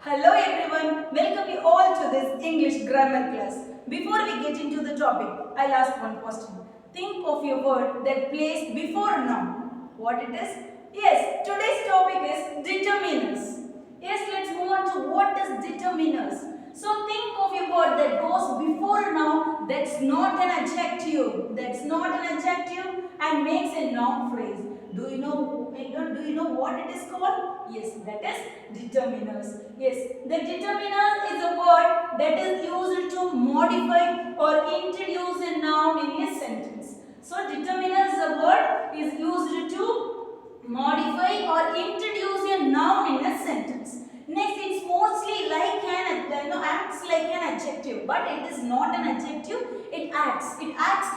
Hello everyone, welcome you all to this English grammar class. Before we get into the topic, I'll ask one question. Think of your word that plays before a noun. What it is? Yes, today's topic is determiners. Yes, let's move on to what is determiners. So think of your word that goes before a noun that's not an adjective. That's not an adjective and makes a noun phrase. Do you know what it is called? Yes, that is determiners. Yes, the determiner is a word that is used to modify or introduce a noun in a sentence. So determiner is a word is used to modify or introduce a noun in a sentence. Next, it's mostly like acts like an adjective, but it is not an adjective. It acts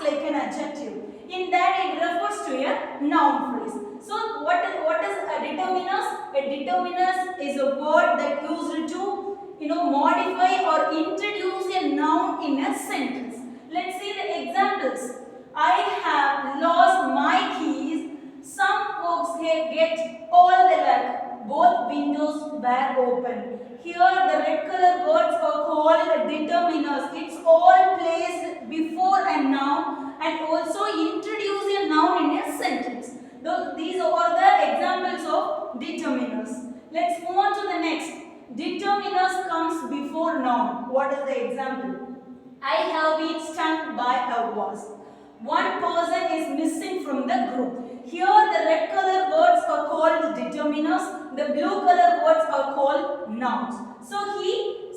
like an adjective. In that, it refers to a noun phrase. So, what is a determiners? A determiners is a word that used to modify or introduce a noun in a sentence. Let's see the examples. I have lost my keys. Some folks get all the luck. Both windows were open. Here the red color words are called determiners. It's all placed before a noun and also introduce a noun in a sentence. These are the examples of determiners. Let's move on to the next. Determiners comes before noun. What is the example? I have been stung by a wasp. One person is missing from the group. Here the red color words are called determiners. The blue color words are called nouns. So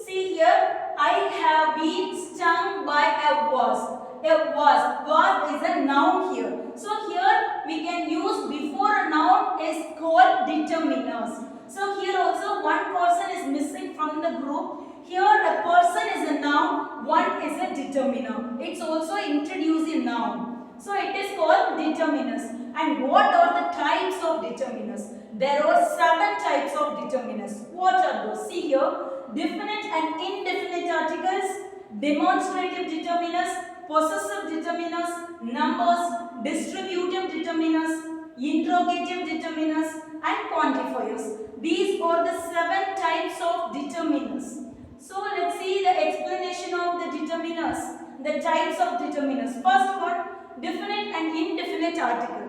see here, I have been stung by a wasp. A wasp. Wasp is a noun here. So here we can use before a noun is called determiners. So here also one person is missing from the group. Here a person is a noun, one is a determiner. It's also introducing noun. So it is called determiners. And what are the types of determiners? There are 7 types of determiners. What are those? See here, definite and indefinite articles, demonstrative determiners, possessive determiners, numbers, distributive determiners, interrogative determiners and quantifiers. These are the 7 types of determiners. So let's see the explanation of the determiners, the types of determiners. First one, definite and indefinite article.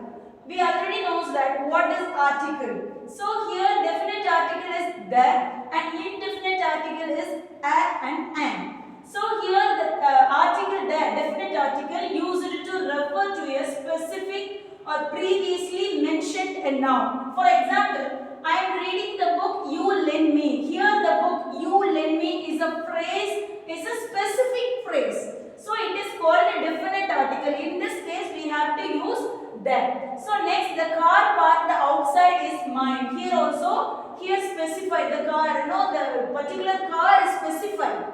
We already know that what is article. So here definite article is there and indefinite article is a and an. So here the article there, definite article used to refer to a specific or previously mentioned a noun. For example, I am reading the book you lend me. Here the book you lend me is a phrase, is a specific phrase. So it is called a definite article. In this case we have to use that. So next, the car parked outside is mine. Here also, here specified the car, the particular car is specified.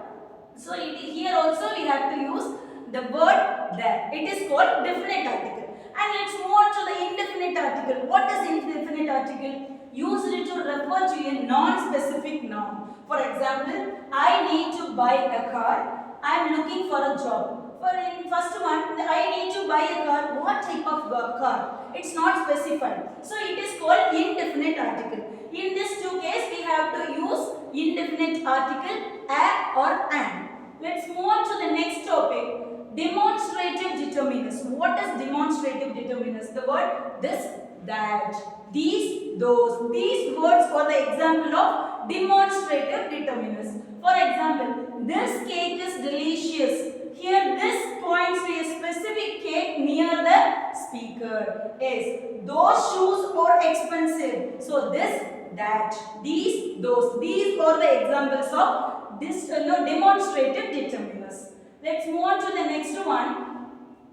So here also we have to use the word there. It is called definite article. And let's move on to the indefinite article. What is indefinite article? Used to refer to a non-specific noun. For example, I need to buy a car. I am looking for a job. For in first one, I need to buy a car. What type of car? It's not specified. So it is called indefinite article. In this 2 cases, we have to use indefinite article a or an. Let's move on to the next topic. Demonstrative determiners. What is demonstrative determiners? The word this, that, these, those. These words are the example of demonstrative determiners. For example, this cake is delicious. Here this points to a specific cake near the speaker. Yes, those shoes are expensive. So this, that, these, those. These are the examples of this demonstrative determiners. Let's move on to the next one.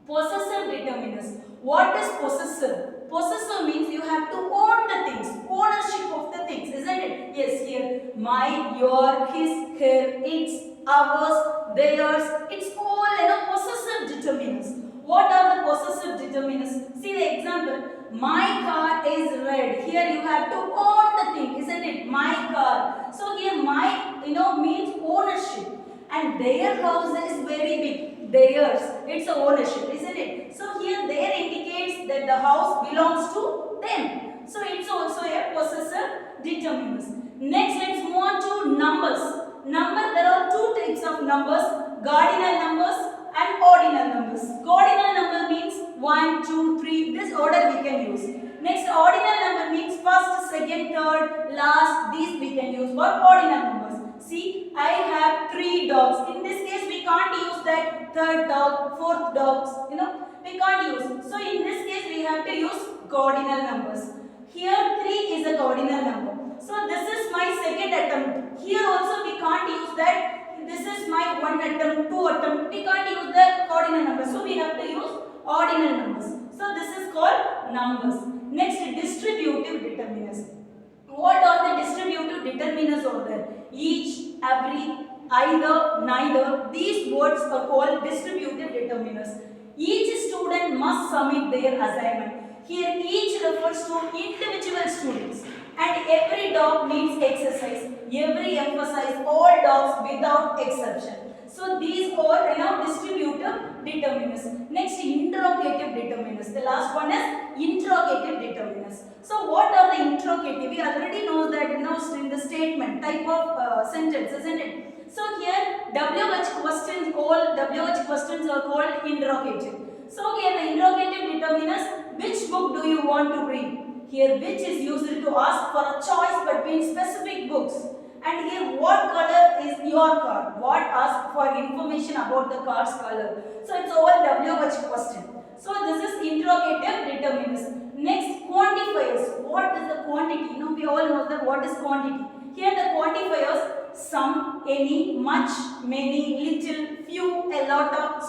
Possessive determiners. What is possessive? Possessive means you have to own the things. Ownership of the things, isn't it? Yes, here. My, your, his, her, its, ours, theirs. It's all possessive determiners. What are the possessive determiners? See the example. My car is red. Here you have to own the thing, isn't it? My car. So here my means ownership. And their house is very big. Theirs. It's a ownership, isn't it? So here there indicates that the house belongs to them. So it's also a possessive determiners. Next, let's move on to numbers. There are two types of numbers, cardinal numbers and ordinal numbers. Cardinal number means 1, 2, 3. This order we can use. Next, ordinal number means first, second, third, last. These we can use for ordinal numbers. See, I have 3 dogs. In this case, we can't use that third dog, fourth dogs. We can't use. So in this case, we have to use cardinal numbers. Here 3 is a cardinal number. So this is my second attempt. Here also we can't use that. This is my 1 attempt, 2 attempt. We can't use the cardinal numbers. So we have to use ordinal numbers. So this is called numbers. Next, distributive determiners. What are the distributive determiners over there? Each, every, either, neither. These words are called distributive determiners. Each student must submit their assignment. Here each refers to individual students, and every dog needs exercise. Every emphasize all dogs without exception. So these are distributive determiners. Next, interrogative determiners. The last one is interrogative determiners. So what are the interrogative? We already know that in the statement type of sentence, isn't it? So here WH questions, all WH questions are called interrogative. So here the interrogative determiners, which book do you want to read? Here which is used to ask for a choice between specific books. And here what color is your car? What asks for information about the car's color. So it's all WH question. So this is interrogative determiners. Next, quantifiers. What is the quantity? We all know that what is quantity. Here the quantifiers, some, any, much, many, little, few, a lot of.